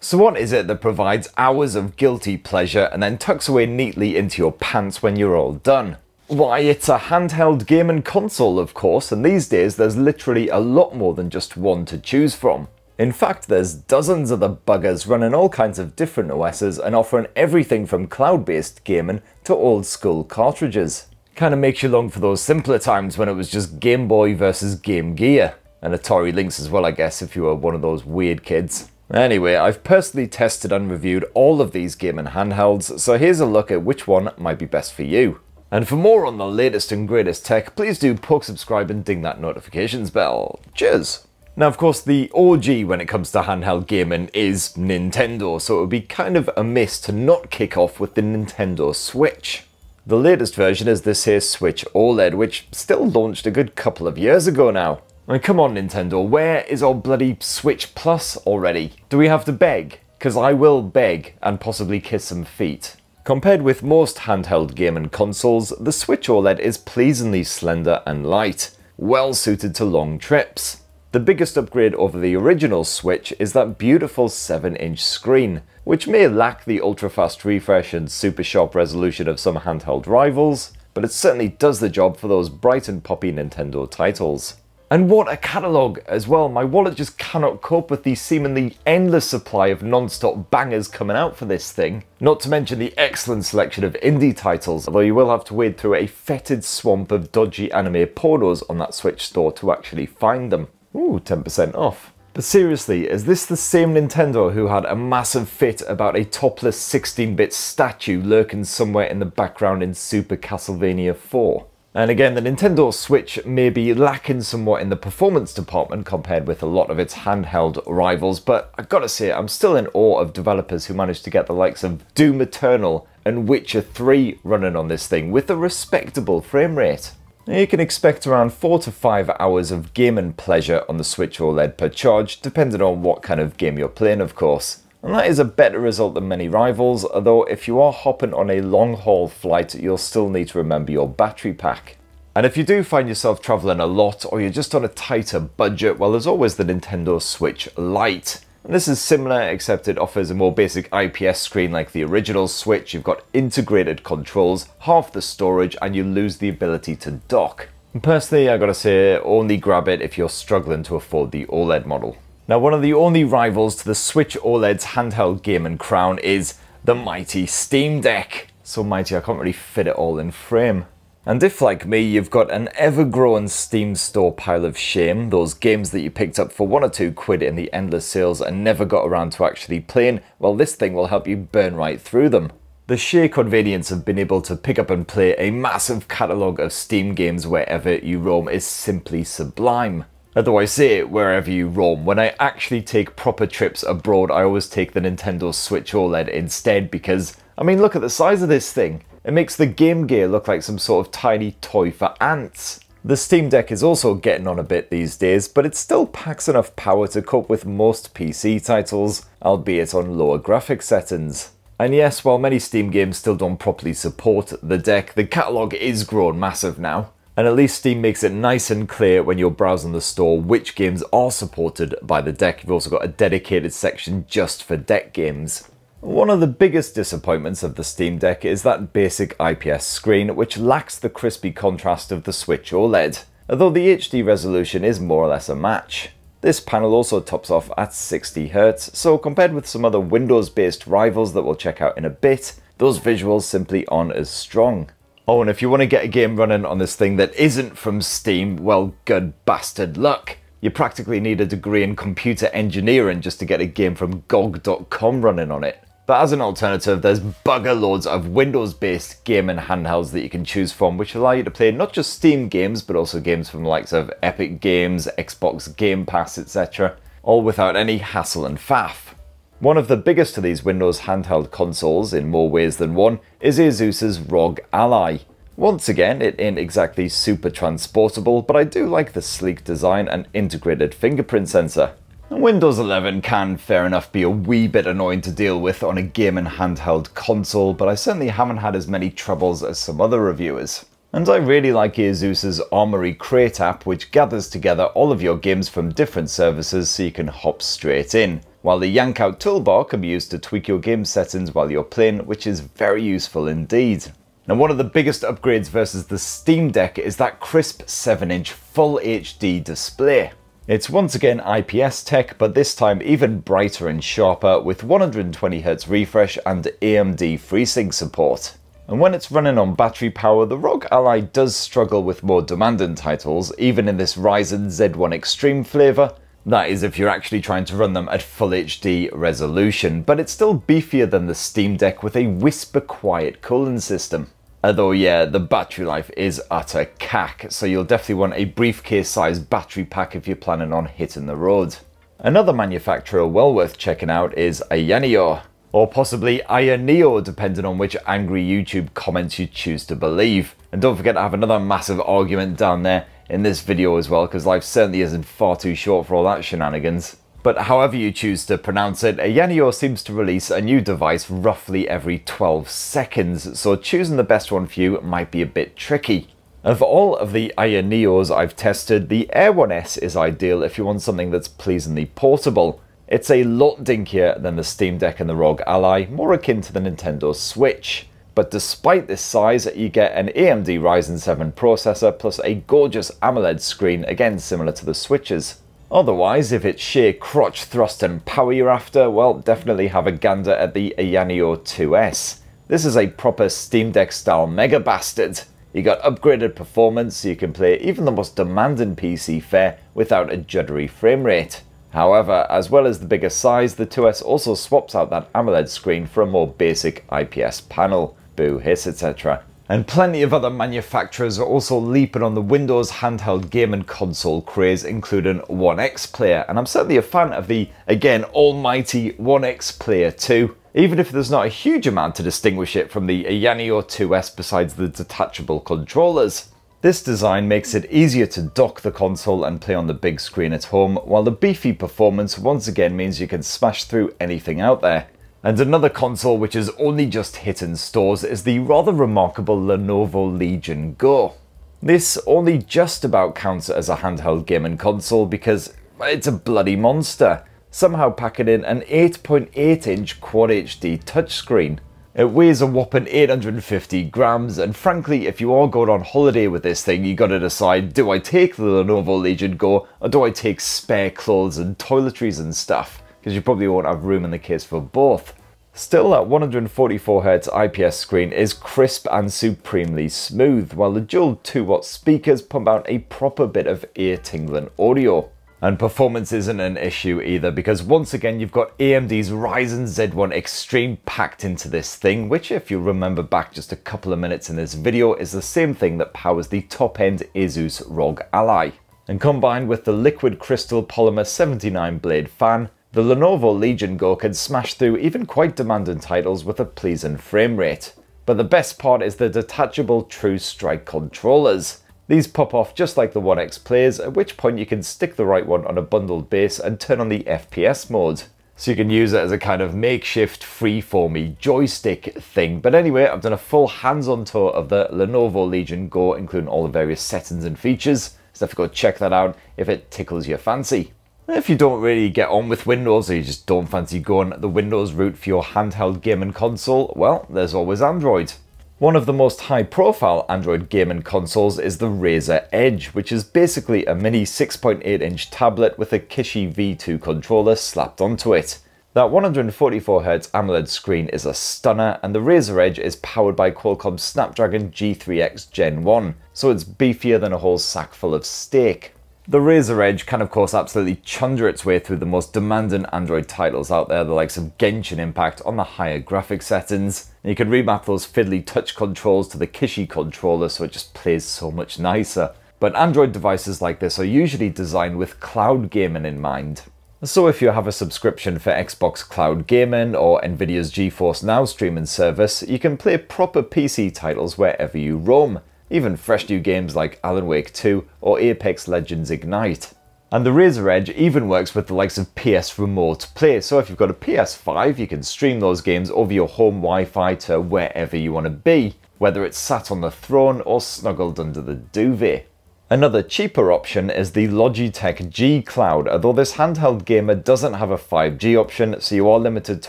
So what is it that provides hours of guilty pleasure and then tucks away neatly into your pants when you're all done? Why, it's a handheld game and console, of course, and these days there's literally a lot more than just one to choose from. In fact, there's dozens of the buggers running all kinds of different OSs and offering everything from cloud-based gaming to old-school cartridges. Kinda makes you long for those simpler times when it was just Game Boy versus Game Gear. And Atari Lynx as well, I guess, if you were one of those weird kids. Anyway, I've personally tested and reviewed all of these gaming handhelds, so here's a look at which one might be best for you. And for more on the latest and greatest tech, please do poke subscribe and ding that notifications bell. Cheers! Now, of course, the OG when it comes to handheld gaming is Nintendo, so it would be kind of amiss to not kick off with the Nintendo Switch. The latest version is this here Switch OLED, which still launched a good couple of years ago now. I mean, come on Nintendo, where is our bloody Switch Plus already? Do we have to beg? Because I will beg and possibly kiss some feet. Compared with most handheld gaming consoles, the Switch OLED is pleasingly slender and light, well suited to long trips. The biggest upgrade over the original Switch is that beautiful 7-inch screen, which may lack the ultra-fast refresh and super sharp resolution of some handheld rivals, but it certainly does the job for those bright and poppy Nintendo titles. And what a catalogue as well. My wallet just cannot cope with the seemingly endless supply of non-stop bangers coming out for this thing. Not to mention the excellent selection of indie titles, although you will have to wade through a fetid swamp of dodgy anime pornos on that Switch store to actually find them. Ooh, 10% off. But seriously, is this the same Nintendo who had a massive fit about a topless 16-bit statue lurking somewhere in the background in Super Castlevania 4? And again, the Nintendo Switch may be lacking somewhat in the performance department compared with a lot of its handheld rivals, but I've got to say, I'm still in awe of developers who managed to get the likes of Doom Eternal and Witcher 3 running on this thing with a respectable frame rate. You can expect around 4 to 5 hours of gaming pleasure on the Switch OLED per charge, depending on what kind of game you're playing, of course. And that is a better result than many rivals, although if you are hopping on a long haul flight, you'll still need to remember your battery pack. And if you do find yourself travelling a lot, or you're just on a tighter budget, well, there's always the Nintendo Switch Lite. And this is similar, except it offers a more basic IPS screen like the original Switch. You've got integrated controls, half the storage, and you lose the ability to dock. And personally, I gotta say, only grab it if you're struggling to afford the OLED model. Now, one of the only rivals to the Switch OLED's handheld gaming crown is the mighty Steam Deck. So mighty I can't really fit it all in frame. And if, like me, you've got an ever-growing Steam store pile of shame, those games that you picked up for £1 or £2 in the endless sales and never got around to actually playing, well, this thing will help you burn right through them. The sheer convenience of being able to pick up and play a massive catalogue of Steam games wherever you roam is simply sublime. Although I say it wherever you roam, when I actually take proper trips abroad, I always take the Nintendo Switch OLED instead because, I mean, look at the size of this thing. It makes the Game Gear look like some sort of tiny toy for ants. The Steam Deck is also getting on a bit these days, but it still packs enough power to cope with most PC titles, albeit on lower graphics settings. And yes, while many Steam games still don't properly support the deck, the catalogue is grown massive now. And at least Steam makes it nice and clear when you're browsing the store which games are supported by the deck. You've also got a dedicated section just for deck games. One of the biggest disappointments of the Steam Deck is that basic IPS screen, which lacks the crispy contrast of the Switch OLED, although the HD resolution is more or less a match. This panel also tops off at 60Hz, so compared with some other Windows-based rivals that we'll check out in a bit, those visuals simply aren't as strong. Oh, and if you want to get a game running on this thing that isn't from Steam, well, good bastard luck. You practically need a degree in computer engineering just to get a game from GOG.com running on it. But as an alternative, there's bugger loads of Windows-based gaming handhelds that you can choose from, which allow you to play not just Steam games, but also games from the likes of Epic Games, Xbox Game Pass, etc., all without any hassle and faff. One of the biggest of these Windows handheld consoles, in more ways than one, is Asus's ROG Ally. Once again, it ain't exactly super transportable, but I do like the sleek design and integrated fingerprint sensor. Windows 11 can, fair enough, be a wee bit annoying to deal with on a gaming handheld console, but I certainly haven't had as many troubles as some other reviewers. And I really like Asus's Armory Crate app, which gathers together all of your games from different services so you can hop straight in, while the yank out toolbar can be used to tweak your game settings while you're playing, which is very useful indeed. Now, one of the biggest upgrades versus the Steam Deck is that crisp 7-inch Full HD display. It's once again IPS tech, but this time even brighter and sharper with 120Hz refresh and AMD FreeSync support. And when it's running on battery power, the ROG Ally does struggle with more demanding titles, even in this Ryzen Z1 Extreme flavour. That is if you're actually trying to run them at Full HD resolution, but it's still beefier than the Steam Deck with a whisper quiet cooling system. Although yeah, the battery life is utter cack, so you'll definitely want a briefcase sized battery pack if you're planning on hitting the road. Another manufacturer well worth checking out is Ayaneo, or possibly Ayaneo depending on which angry YouTube comments you choose to believe. And don't forget to have another massive argument down there in this video as well, because life certainly isn't far too short for all that shenanigans. But however you choose to pronounce it, Ayaneo seems to release a new device roughly every 12 seconds, so choosing the best one for you might be a bit tricky. Of all of the Ayaneos I've tested, the Air 1S is ideal if you want something that's pleasingly portable. It's a lot dinkier than the Steam Deck and the ROG Ally, more akin to the Nintendo Switch. But despite this size, you get an AMD Ryzen 7 processor plus a gorgeous AMOLED screen, again similar to the Switch's. Otherwise, if it's sheer crotch thrust and power you're after, well, definitely have a gander at the Ayaneo 2S. This is a proper Steam Deck style mega bastard. You got upgraded performance so you can play even the most demanding PC fare without a juddery frame rate. However, as well as the bigger size, the 2S also swaps out that AMOLED screen for a more basic IPS panel. Boo hiss, etc. And plenty of other manufacturers are also leaping on the Windows handheld game and console craze, including OneXPlayer, and I'm certainly a fan of the, again, almighty OneXPlayer 2, even if there's not a huge amount to distinguish it from the Ayaneo 2S besides the detachable controllers. This design makes it easier to dock the console and play on the big screen at home, while the beefy performance once again means you can smash through anything out there. And another console which is only just hitting stores is the rather remarkable Lenovo Legion Go. This only just about counts as a handheld gaming console because it's a bloody monster, somehow packing in an 8.8-inch Quad HD touchscreen. It weighs a whopping 850 grams, and frankly, if you are going on holiday with this thing, you gotta decide, do I take the Lenovo Legion Go or do I take spare clothes and toiletries and stuff? Because you probably won't have room in the case for both. Still, that 144Hz IPS screen is crisp and supremely smooth, while the dual 2-watt speakers pump out a proper bit of ear-tingling audio. And performance isn't an issue either, because once again you've got AMD's Ryzen Z1 Extreme packed into this thing, which if you remember back just a couple of minutes in this video is the same thing that powers the top-end Asus ROG Ally. And combined with the liquid crystal polymer 79 blade fan, the Lenovo Legion Go can smash through even quite demanding titles with a pleasing frame rate. But the best part is the detachable True Strike controllers. These pop off just like the OneXPlayers, at which point you can stick the right one on a bundled base and turn on the FPS mode. So you can use it as a kind of makeshift freeformy joystick thing. But anyway, I've done a full hands-on tour of the Lenovo Legion Go, including all the various settings and features. So if you go check that out if it tickles your fancy. If you don't really get on with Windows or you just don't fancy going the Windows route for your handheld gaming console, well, there's always Android. One of the most high-profile Android gaming consoles is the Razer Edge, which is basically a mini 6.8-inch tablet with a Kishi V2 controller slapped onto it. That 144Hz AMOLED screen is a stunner, and the Razer Edge is powered by Qualcomm's Snapdragon G3X Gen 1, so it's beefier than a whole sack full of steak. The Razer Edge can of course absolutely chunder its way through the most demanding Android titles out there, the likes of Genshin Impact on the higher graphic settings. And you can remap those fiddly touch controls to the Kishi controller so it just plays so much nicer. But Android devices like this are usually designed with cloud gaming in mind. So if you have a subscription for Xbox Cloud Gaming or Nvidia's GeForce Now streaming service, you can play proper PC titles wherever you roam. Even fresh new games like Alan Wake 2 or Apex Legends Ignite. And the Razer Edge even works with the likes of PS Remote Play, so if you've got a PS5 you can stream those games over your home Wi-Fi to wherever you want to be, whether it's sat on the throne or snuggled under the duvet. Another cheaper option is the Logitech G Cloud, although this handheld gamer doesn't have a 5G option, so you are limited to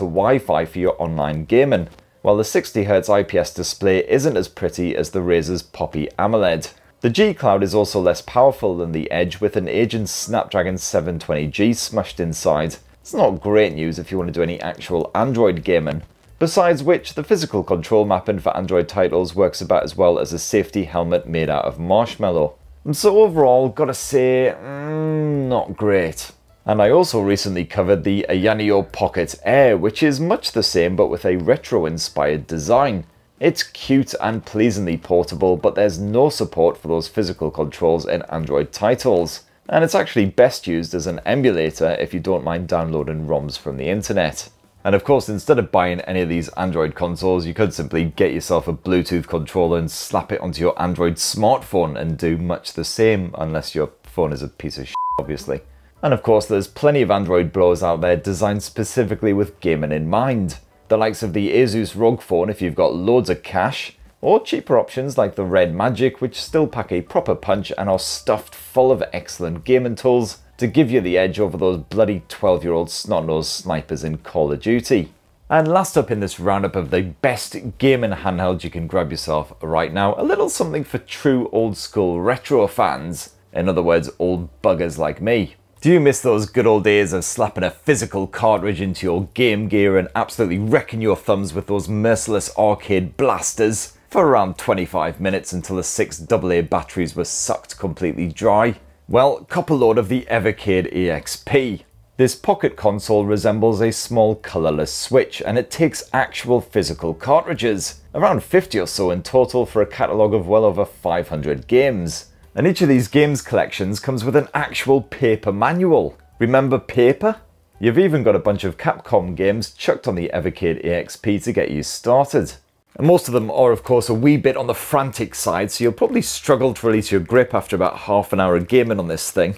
Wi-Fi for your online gaming, while the 60Hz IPS display isn't as pretty as the Razer's Poppy AMOLED. The G Cloud is also less powerful than the Edge, with an aging Snapdragon 720G smushed inside. It's not great news if you want to do any actual Android gaming. Besides which, the physical control mapping for Android titles works about as well as a safety helmet made out of marshmallow. And so overall, gotta say, not great. And I also recently covered the Ayaneo Pocket Air, which is much the same but with a retro-inspired design. It's cute and pleasingly portable, but there's no support for those physical controls in Android titles. And it's actually best used as an emulator if you don't mind downloading ROMs from the internet. And of course, instead of buying any of these Android consoles, you could simply get yourself a Bluetooth controller and slap it onto your Android smartphone and do much the same, unless your phone is a piece of shit, obviously. And of course, there's plenty of Android blowers out there designed specifically with gaming in mind. The likes of the Asus ROG phone if you've got loads of cash, or cheaper options like the Red Magic, which still pack a proper punch and are stuffed full of excellent gaming tools to give you the edge over those bloody 12-year-old snot-nosed snipers in Call of Duty. And last up in this roundup of the best gaming handheld you can grab yourself right now, a little something for true old school retro fans. In other words, old buggers like me. Do you miss those good old days of slapping a physical cartridge into your Game Gear and absolutely wrecking your thumbs with those merciless arcade blasters for around 25 minutes until the 6 AA batteries were sucked completely dry? Well, cop a load of the Evercade EXP. This pocket console resembles a small colourless Switch, and it takes actual physical cartridges, around 50 or so in total for a catalogue of well over 500 games. And each of these games collections comes with an actual paper manual. Remember paper? You've even got a bunch of Capcom games chucked on the Evercade EXP to get you started. And most of them are of course a wee bit on the frantic side, so you'll probably struggle to release your grip after about half an hour of gaming on this thing.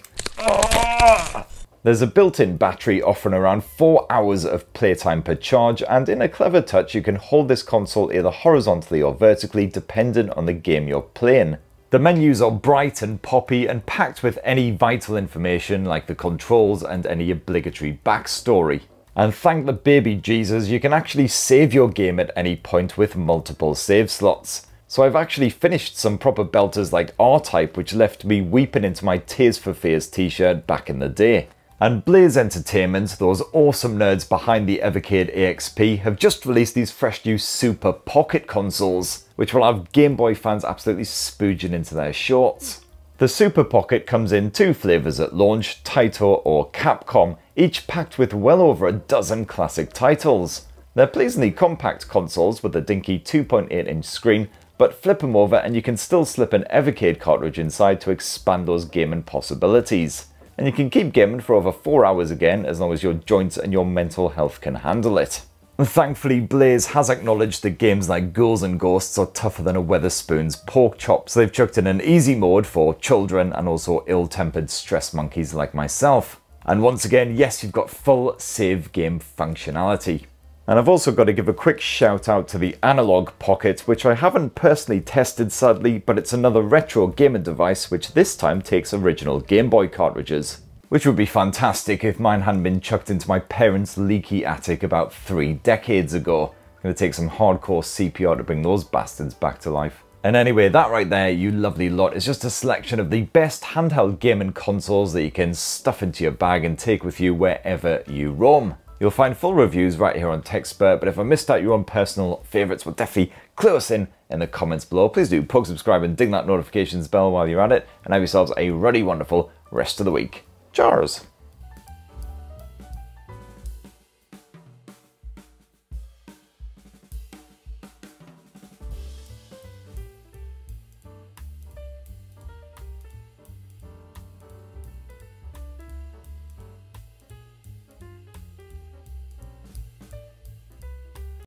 There's a built-in battery offering around 4 hours of playtime per charge, and in a clever touch you can hold this console either horizontally or vertically dependent on the game you're playing. The menus are bright and poppy and packed with any vital information like the controls and any obligatory backstory. And thank the baby Jesus, you can actually save your game at any point with multiple save slots. So I've actually finished some proper belters like R-Type, which left me weeping into my Tears for Fears t-shirt back in the day. And Blaze Entertainment, those awesome nerds behind the Evercade EXP, have just released these fresh new Super Pocket consoles, which will have Game Boy fans absolutely spooging into their shorts. The Super Pocket comes in 2 flavours at launch, Taito or Capcom, each packed with well over a dozen classic titles. They're pleasingly compact consoles with a dinky 2.8-inch screen, but flip them over and you can still slip an Evercade cartridge inside to expand those gaming possibilities. And you can keep gaming for over 4 hours again, as long as your joints and your mental health can handle it. Thankfully, Blaze has acknowledged that games like Ghouls and Ghosts are tougher than a Wetherspoon's pork chop, so they've chucked in an easy mode for children and also ill-tempered stress monkeys like myself. And once again, yes, you've got full save game functionality. And I've also got to give a quick shout out to the Analog Pocket, which I haven't personally tested sadly, but it's another retro gaming device which this time takes original Game Boy cartridges. Which would be fantastic if mine hadn't been chucked into my parents' leaky attic about 3 decades ago. It's going to take some hardcore CPR to bring those bastards back to life. And anyway, that right there, you lovely lot, is just a selection of the best handheld gaming consoles that you can stuff into your bag and take with you wherever you roam. You'll find full reviews right here on Tech Spurt, but if I missed out your own personal favourites, well definitely clue us in the comments below. Please do poke, subscribe and ding that notifications bell while you're at it, and have yourselves a ruddy wonderful rest of the week. Cheers!